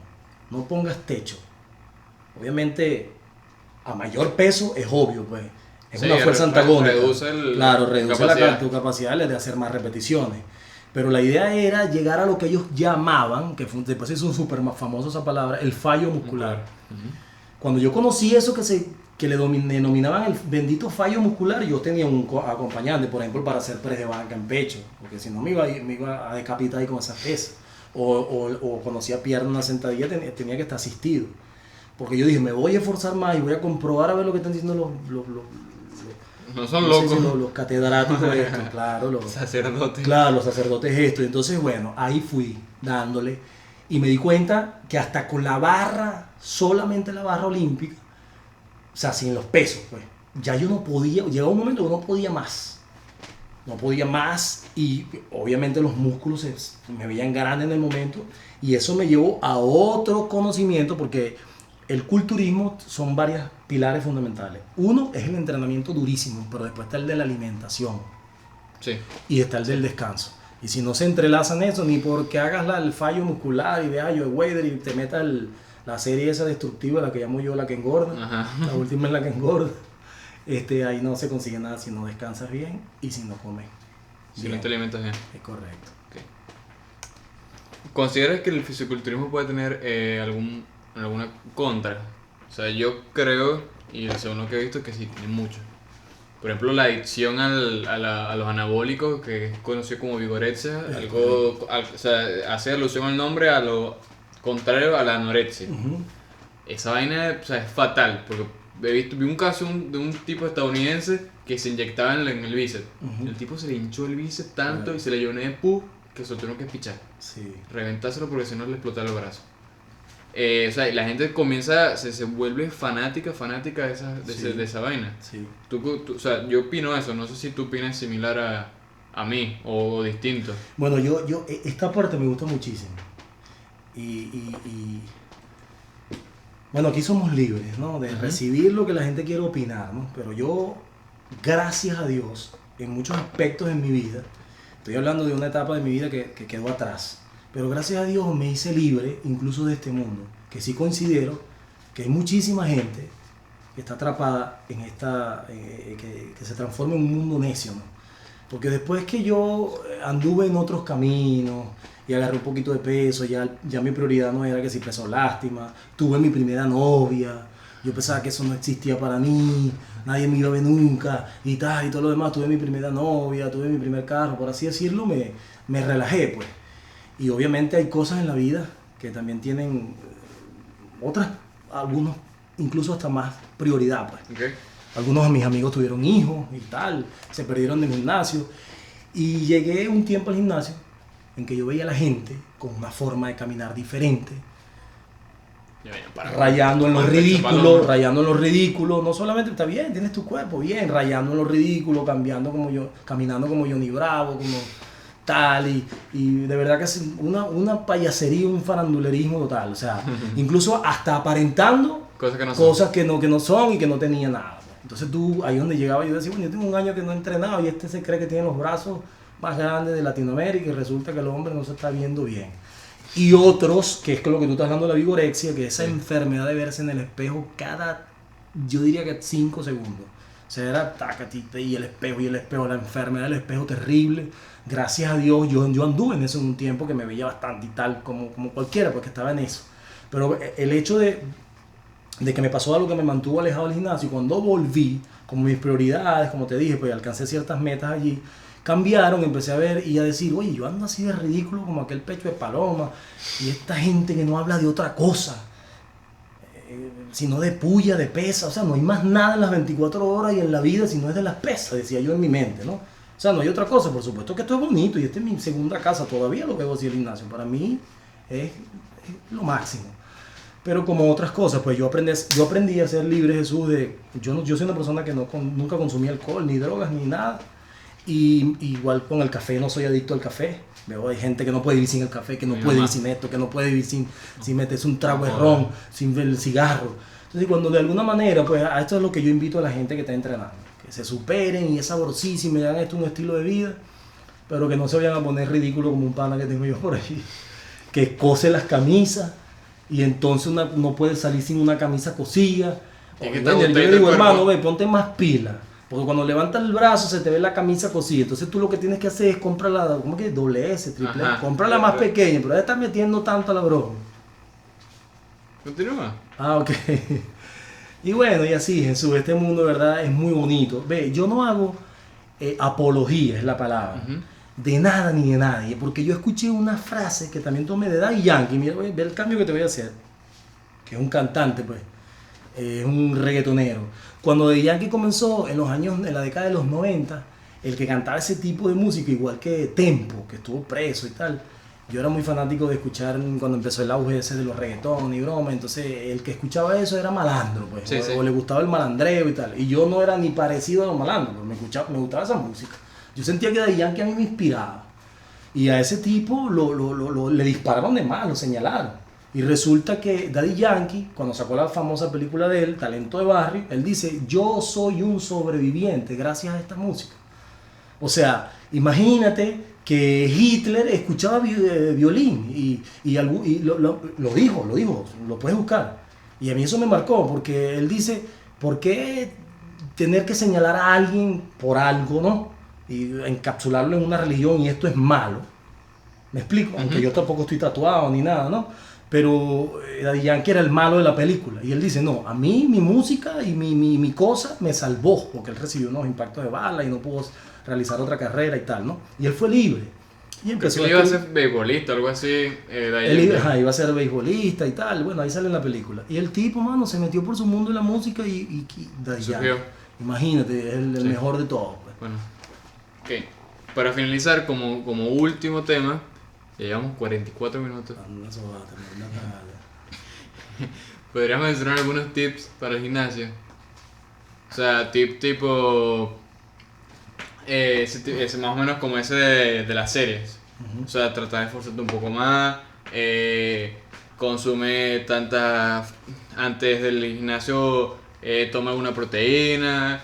pongas techo. Obviamente, a mayor peso es obvio, pues. Es una fuerza antagónica. Reduce tu capacidad de hacer más repeticiones. Pero la idea era llegar a lo que ellos llamaban, que después es un súper famoso esa palabra, el fallo muscular. Cuando yo conocí eso que se que le denominaban el bendito fallo muscular. Yo tenía un acompañante, por ejemplo, para hacer press de banca en pecho, porque si no me iba a decapitar ahí con esas pesas. O cuando hacía pierna una sentadilla tenía que estar asistido. Porque yo dije, me voy a esforzar más y voy a comprobar a ver lo que están diciendo no son no locos. sé si los catedráticos de esto, claro, los sacerdotes. Claro, los sacerdotes esto. Entonces, bueno, ahí fui dándole y me di cuenta que hasta con la barra, solamente la barra olímpica, o sea, sin los pesos, pues, ya yo no podía, llegaba un momento que no podía más. No podía más y obviamente los músculos me veían grandes en el momento y eso me llevó a otro conocimiento porque el culturismo son varios pilares fundamentales. Uno es el entrenamiento durísimo, pero después está el de la alimentación. Sí. Y está el del descanso. Y si no se entrelazan eso, ni porque hagas el fallo muscular y veas yo Wader y te metas la serie esa destructiva, la que llamo yo la que engorda, Ajá. la última es la que engorda, ahí no se consigue nada si no descansas bien y si no comes Si bien. no te alimentas bien. Es correcto. Okay. ¿Consideras que el fisiculturismo puede tener alguna contra? O sea, yo creo, y según lo que he visto, que sí, tiene mucho. Por ejemplo, la adicción a los anabólicos, que es conocido como vigorexia, o sea, hace alusión al nombre a lo contrario a la anorexia. Uh-huh. Esa vaina, o sea, es fatal, porque vi un caso de un tipo estadounidense que se inyectaba en el bíceps. Uh-huh. El tipo se le hinchó el bíceps tanto y se le llenó de pus que se lo tuvieron que pichar. Sí. Reventárselo porque si no le explotaba el brazo. O sea, la gente comienza, se vuelve fanática de esa vaina. Sí. O sea, yo opino eso, no sé si tú opinas similar a mí o distinto. Bueno, esta parte me gusta muchísimo. Y bueno, aquí somos libres, ¿no? De recibir lo que la gente quiere opinar, ¿no? Pero yo, gracias a Dios, en muchos aspectos en mi vida, estoy hablando de una etapa de mi vida que quedó atrás, pero gracias a Dios me hice libre incluso de este mundo, que sí considero que hay muchísima gente que está atrapada en que se transforma en un mundo necio, ¿no? Porque después que yo anduve en otros caminos y agarré un poquito de peso, ya mi prioridad no era que si peso lástima, tuve mi primera novia, yo pensaba que eso no existía para mí, nadie me iba a ver nunca y tal y todo lo demás, tuve mi primera novia, tuve mi primer carro, por así decirlo, me relajé pues. Y obviamente hay cosas en la vida que también tienen algunos incluso hasta más prioridad pues. Okay. Algunos de mis amigos tuvieron hijos y tal, se perdieron del gimnasio. Y llegué un tiempo al gimnasio en que yo veía a la gente con una forma de caminar diferente, rayando en los ridículos, no solamente está bien, tienes tu cuerpo, bien, rayando en los ridículos, caminando como Johnny Bravo, como tal, y de verdad que es una payasería, un farandulerismo total, o sea, incluso hasta aparentando cosas que no son y que no tenía nada. Entonces ahí donde llegaba yo decía, bueno, yo tengo un año que no he entrenado y se cree que tiene los brazos más grandes de Latinoamérica y resulta que el hombre no se está viendo bien. Y otros, que es con lo que tú estás hablando de la vigorexia, que es esa enfermedad de verse en el espejo yo diría que 5 segundos. O sea, era tacatita y el espejo, la enfermedad del espejo terrible. Gracias a Dios, yo anduve en eso en un tiempo que me veía bastante y tal, como cualquiera, porque estaba en eso. Pero el hecho de que me pasó algo que me mantuvo alejado del gimnasio, y cuando volví, como mis prioridades, como te dije, pues alcancé ciertas metas allí, cambiaron, empecé a ver y a decir, oye, yo ando así de ridículo como aquel pecho de paloma, y esta gente que no habla de otra cosa, sino de puya, de pesa, o sea, no hay más nada en las 24 horas y en la vida si no es de las pesas, decía yo en mi mente, ¿no? O sea, no hay otra cosa, por supuesto que esto es bonito y esta es mi segunda casa, todavía lo veo así el gimnasio, para mí es lo máximo. Pero como otras cosas, pues yo aprendí a ser libre, Jesús, yo soy una persona que nunca consumí alcohol, ni drogas, ni nada. Y igual con el café, no soy adicto al café. Veo hay gente que no puede vivir sin el café, que no puede vivir sin esto, que no puede vivir sin meterse un trago de ron, sin el cigarro. Entonces cuando de alguna manera, pues a esto es lo que yo invito a la gente que está entrenando. Que se superen y es sabrosísimo y hagan esto un estilo de vida, pero que no se vayan a poner ridículo como un pana que tengo yo por ahí, que cose las camisas. Y entonces no puede salir sin una camisa cosida. Yo le digo, hermano, ponte más pila. Porque cuando levantas el brazo se te ve la camisa cosida. Entonces tú lo que tienes que hacer es comprarla, ¿cómo que? Doble S, triple S. Comprarla más pequeña, pero ya estás metiendo tanto a la broma. Continúa. Ok. Y bueno, y así, Jesús, este mundo, ¿verdad? Es muy bonito. Ve, yo no hago apología, es la palabra, Ujú. de nada ni de nadie, porque yo escuché una frase que también tomé de Daddy Yankee, mira, ve el cambio que te voy a hacer, que es un cantante, pues, es un reggaetonero. Cuando Daddy Yankee comenzó en la década de los 90, el que cantaba ese tipo de música, igual que Tempo, que estuvo preso y tal, yo era muy fanático de escuchar cuando empezó el auge ese de los reggaetones y broma, entonces el que escuchaba eso era malandro, pues, Sí, o, sí. o le gustaba el malandreo y tal, y yo no era ni parecido a los malandros, pues, me gustaba esa música. Yo sentía que Daddy Yankee a mí me inspiraba. Y a ese tipo le dispararon de más, lo señalaron. Y resulta que Daddy Yankee, cuando sacó la famosa película de él, Talento de Barrio, él dice, yo soy un sobreviviente gracias a esta música. O sea, imagínate que Hitler escuchaba violín y lo dijo, lo puedes buscar. Y a mí eso me marcó porque él dice, ¿por qué tener que señalar a alguien por algo, no? Y encapsularlo en una religión y esto es malo. ¿Me explico? Aunque Ujú. yo tampoco estoy tatuado ni nada, ¿no? Pero Daddy Yankee era el malo de la película. Y él dice, no, a mí mi música y mi cosa me salvó, porque él recibió unos impactos de bala y no pudo realizar otra carrera y tal, ¿no? Y él fue libre. Y Creo que empezó él a iba a escribir. ser beisbolista, algo así, Daddy Él iba, Yankee. ajá, iba a ser beisbolista y tal. Bueno, ahí sale en la película. Y el tipo, mano, se metió por su mundo de la música y Daddy Yankee. Surgió. Imagínate, es el Sí. mejor de todos, pues. Bueno, ok. Para finalizar, como último tema, ya llevamos 44 minutos. Una sobata, una cagada. ¿Podrías mencionar algunos tips para el gimnasio? O sea, tipo. Ese más o menos como ese de las series. Ujú. O sea, tratar de esforzarte un poco más. Consume tantas. Antes del gimnasio, toma alguna proteína.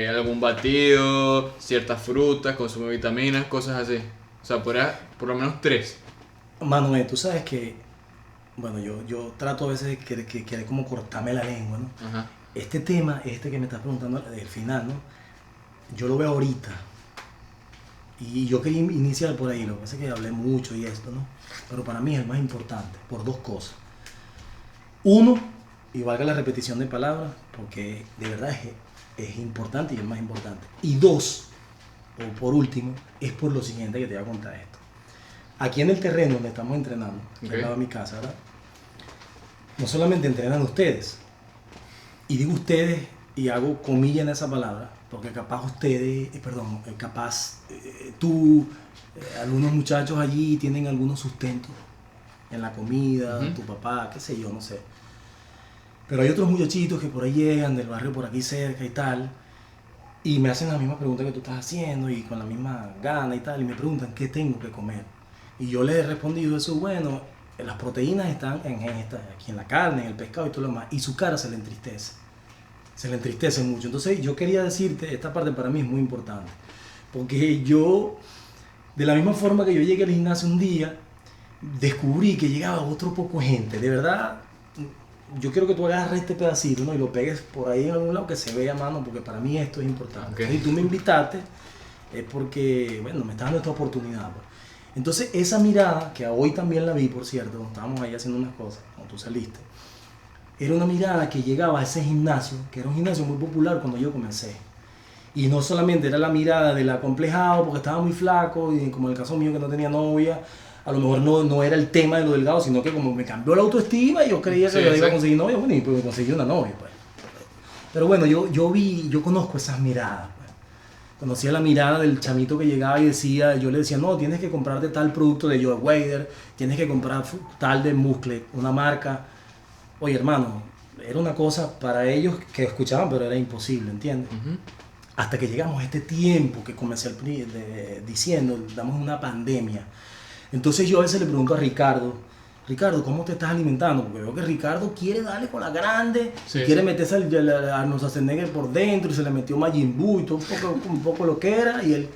Algún batido. Ciertas frutas. Consume vitaminas. Cosas así. O sea, por lo menos tres. Manuel, tú sabes que, bueno, yo trato a veces de querer como cortarme la lengua, ¿no? Ajá. Este tema, este que me estás preguntando del final, ¿no? Yo lo veo ahorita. Y yo quería iniciar por ahí, lo que pasa es que hablé mucho y esto, ¿no? Pero para mí es el más importante, por dos cosas. Uno, y valga la repetición de palabras, porque de verdad es importante y es más importante. Y dos, o por último, es por lo siguiente que te voy a contar esto. Aquí en el terreno donde estamos entrenando, aquí Ok. al lado de mi casa, ¿verdad? No solamente entrenan ustedes, y digo ustedes y hago comillas en esa palabra, porque capaz ustedes, perdón, capaz tú, algunos muchachos allí tienen algunos sustentos en la comida, Ujú. tu papá, qué sé yo, no sé. Pero hay otros muchachitos que por ahí llegan del barrio por aquí cerca y tal, y me hacen la misma pregunta que tú estás haciendo y con la misma gana y tal, y me preguntan qué tengo que comer. Y yo les he respondido eso, bueno, las proteínas están aquí en la carne, en el pescado y todo lo demás, y su cara se le entristece mucho. Entonces yo quería decirte, esta parte para mí es muy importante, porque yo, de la misma forma que yo llegué al gimnasio un día, descubrí que llegaba otro poco de gente, de verdad. Yo quiero que tú agarres este pedacito, ¿no? Y lo pegues por ahí en algún lado que se vea a mano, porque para mí esto es importante. Ok. Si tú me invitaste, es porque, bueno, me estás dando esta oportunidad, pues. Entonces, esa mirada, que hoy también la vi, por cierto, cuando estábamos ahí haciendo unas cosas, cuando tú saliste, era una mirada que llegaba a ese gimnasio, que era un gimnasio muy popular cuando yo comencé. Y no solamente era la mirada del acomplejado, porque estaba muy flaco, y como en el caso mío que no tenía novia, a lo mejor no era el tema de lo delgado, sino que como me cambió la autoestima, yo creía que Sí, yo iba a sí. conseguir novia, bueno, y pues me conseguí una novia, pues. Pero bueno, yo conozco esas miradas, pues. Conocía la mirada del chamito que llegaba y decía, yo le decía, no, tienes que comprarte tal producto de Joe Wader, tienes que comprar tal de Muscle, una marca. Oye, hermano, era una cosa para ellos que escuchaban, pero era imposible, ¿entiendes? Ujú. Hasta que llegamos a este tiempo que comencé diciendo, damos una pandemia. Entonces yo a veces le pregunto a Ricardo, ¿cómo te estás alimentando? Porque veo que Ricardo quiere darle con la grande, Sí, y quiere sí. meterse al Arnold Schwarzenegger por dentro, y se le metió Majin Buu y todo un poco lo que era, y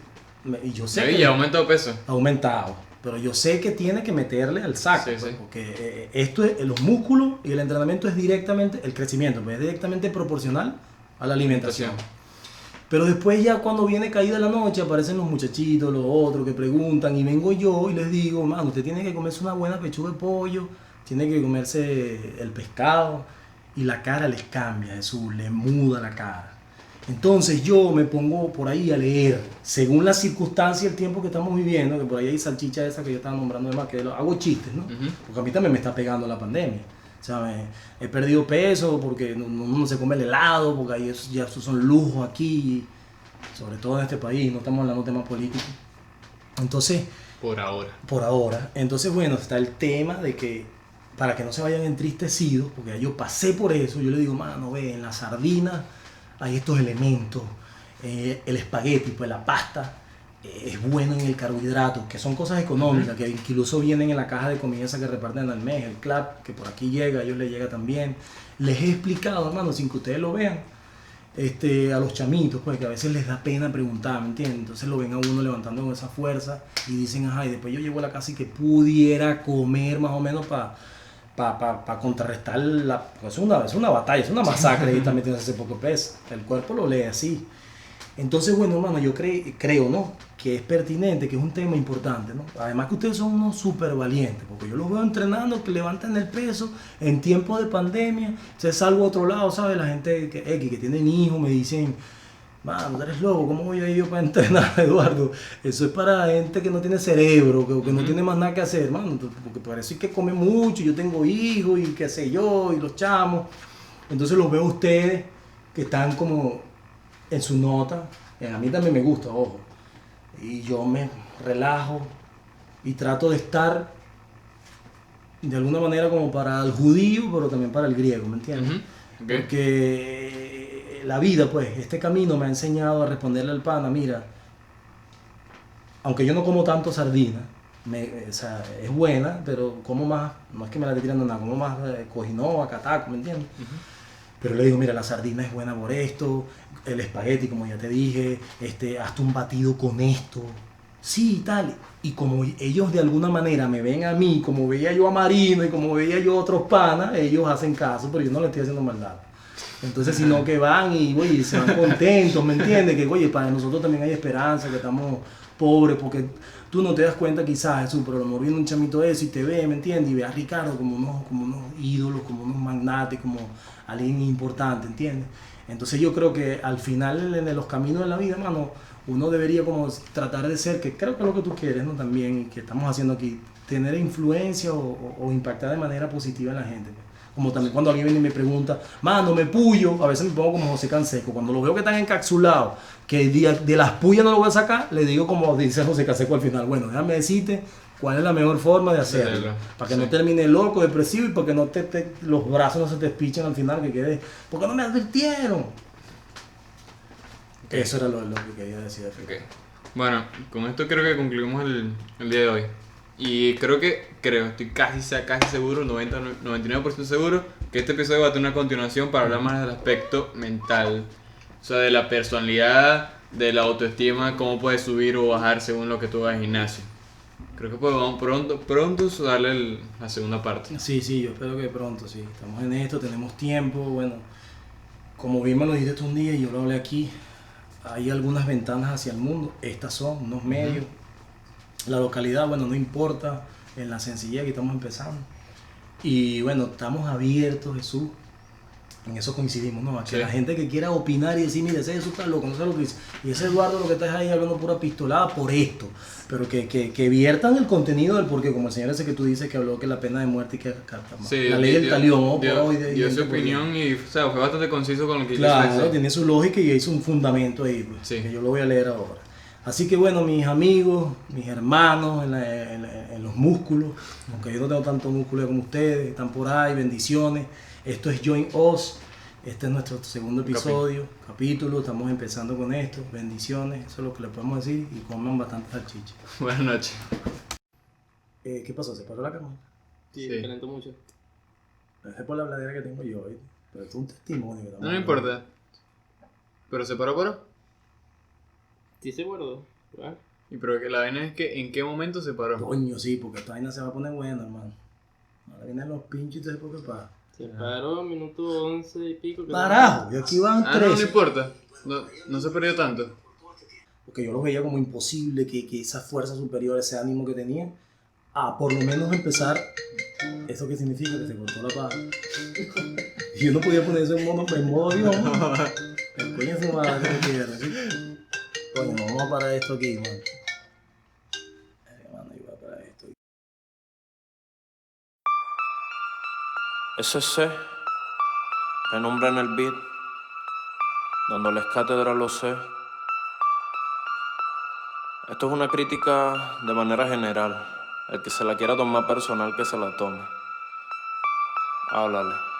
yo sé Sí, que y ha aumentado peso. ha aumentado, pero yo sé que tiene que meterle al saco, Sí, pues, sí. porque esto es, los músculos y el entrenamiento es directamente, el crecimiento, pues, es directamente proporcional a la alimentación. Pero después ya cuando viene caída la noche aparecen los muchachitos, los otros que preguntan y vengo yo y les digo, mano, usted tiene que comerse una buena pechuga de pollo, tiene que comerse el pescado y la cara les cambia, Jesús, les muda la cara. Entonces yo me pongo por ahí a leer, según las circunstancias y el tiempo que estamos viviendo, que por ahí hay salchicha esa que yo estaba nombrando de más, que hago chistes, ¿no? Porque a mí también me está pegando la pandemia. O sea, he perdido peso porque no se come el helado, porque ahí ya esos son lujos aquí, sobre todo en este país, no estamos hablando de temas políticos. Entonces... Por ahora. Por ahora. Entonces, bueno, está el tema de que para que no se vayan entristecidos, porque yo pasé por eso, yo le digo, mano, ve, en la sardina hay estos elementos, el espagueti, pues la pasta, es bueno en el carbohidrato, que son cosas económicas, que incluso vienen en la caja de comida esa que reparten al mes, el CLAP, que por aquí llega, a ellos les llega también. Les he explicado, hermano, sin que ustedes lo vean, a los chamitos, pues que a veces les da pena preguntar, ¿me entiendes? Entonces lo ven a uno levantando con esa fuerza y dicen, ajá, y después yo llego a la casa y que pudiera comer más o menos para contrarrestar pues es una batalla, es una masacre y también metiendo ese poco peso. El cuerpo lo lee así. Entonces, bueno, hermano, yo creo, ¿no? Que es pertinente, que es un tema importante, ¿no? Además que ustedes son unos súper valientes, porque yo los veo entrenando, que levantan el peso en tiempos de pandemia. Se salgo a otro lado, ¿sabes? La gente que tienen hijos me dicen, mano, eres loco, ¿cómo voy a ir yo para entrenar, Eduardo? Eso es para gente que no tiene cerebro, que no tiene más nada que hacer, hermano, porque parece que come mucho, yo tengo hijos y qué sé yo, y los chamos. Entonces los veo a ustedes que están como en su nota. A mí también me gusta, ojo. Y yo me relajo y trato de estar de alguna manera como para el judío, pero también para el griego, ¿me entiendes? Okay. Porque la vida, pues, este camino me ha enseñado a responderle al pana, mira, aunque yo no como tanto sardina, o sea, es buena, pero como más, no es que me la esté tirando nada, como más cojinoa, cataco, ¿me entiendes? Pero le digo, mira, la sardina es buena por esto, el espagueti, como ya te dije, hazte un batido con esto. Sí, tal. Y como ellos de alguna manera me ven a mí, como veía yo a Marino y como veía yo a otros panas, ellos hacen caso, pero yo no les estoy haciendo maldad. Entonces, sino que van y, oye, se van contentos, ¿me entiendes? Que, oye, para nosotros también hay esperanza, que estamos pobres, porque tú no te das cuenta quizás, Jesús, pero a lo mejor viene un chamito de eso y te ve, ¿me entiendes? Y ve a Ricardo como unos ídolos, como unos magnates, como alguien importante, ¿entiendes? Entonces yo creo que al final en los caminos de la vida, hermano, uno debería como tratar de ser, que creo que es lo que tú quieres, ¿no? También, y que estamos haciendo aquí, tener influencia o impactar de manera positiva en la gente. Como también cuando alguien viene y me pregunta, mano, me puyo, a veces me pongo como José Canseco. Cuando lo veo que están encapsulados, que de las puyas no lo voy a sacar, le digo como dice José Canseco al final, bueno, déjame decirte cuál es la mejor forma de hacerlo. Para que no termine loco, depresivo y para que no los brazos no se te despichen al final, que quede, porque no me advirtieron. Okay. Eso era lo que quería decir. Okay. Bueno, con esto creo que concluimos el día de hoy. Y estoy casi seguro, 99% seguro, que este episodio va a tener una continuación para hablar más del aspecto mental. O sea, de la personalidad, de la autoestima, cómo puedes subir o bajar según lo que tú hagas en gimnasio. Creo que podemos pronto darle la segunda parte. Sí, yo espero que pronto, sí. Estamos en esto, tenemos tiempo, bueno. Como bien me lo dijiste un día y yo lo hablé aquí, hay algunas ventanas hacia el mundo. Estas son unos medios. La localidad, bueno, no importa, en la sencillez que estamos empezando. Y bueno, estamos abiertos, Jesús. En eso coincidimos, ¿no? A que la gente que quiera opinar y decir, mire, ese Jesús está loco, no sé lo que dice. Y ese Eduardo lo que está ahí hablando pura pistolada por esto. Pero que viertan el contenido del porqué, como el señor ese que tú dices que habló que la pena de muerte y que la ley del talión, ¿no? Dio su opinión y, o sea, fue bastante conciso con lo que claro, tiene su lógica y hizo un fundamento ahí, pues, que yo lo voy a leer ahora. Así que bueno, mis amigos, mis hermanos en los músculos, aunque yo no tengo tanto músculo como ustedes, están por ahí, bendiciones. Esto es Join Us, este es nuestro segundo episodio, capítulo, estamos empezando con esto, bendiciones, eso es lo que les podemos decir y coman bastante salchicha. Buenas noches. ¿Qué pasó? ¿Se paró la cámara? Sí, me calentó mucho. Es por la bladera que tengo yo, pero es un testimonio. No me importa, pero se paró. Sí se guardó. ¿Verdad? Y pero que la vaina es que ¿en qué momento se paró? Coño, sí, porque esta vaina se va a poner buena, hermano. Ahora vienen los pinchos y todo eso porque pasa. Se paró a minuto 11 y pico. ¡Carajo! Y aquí van 3. No importa. No se perdió tanto. Porque yo los veía como imposible que esa fuerza superior, ese ánimo que tenían, a por lo menos empezar. ¿Eso qué significa? Que se cortó la paja. Y yo no podía poner eso en modo avión. El coño de su madre que quiere, ¿sí? Coño, vamos a parar esto aquí, mano. Mano, yo voy a parar esto. SC, penumbra en el beat, dándoles cátedra a los C. Esto es una crítica de manera general. El que se la quiera tomar personal, que se la tome. Háblale.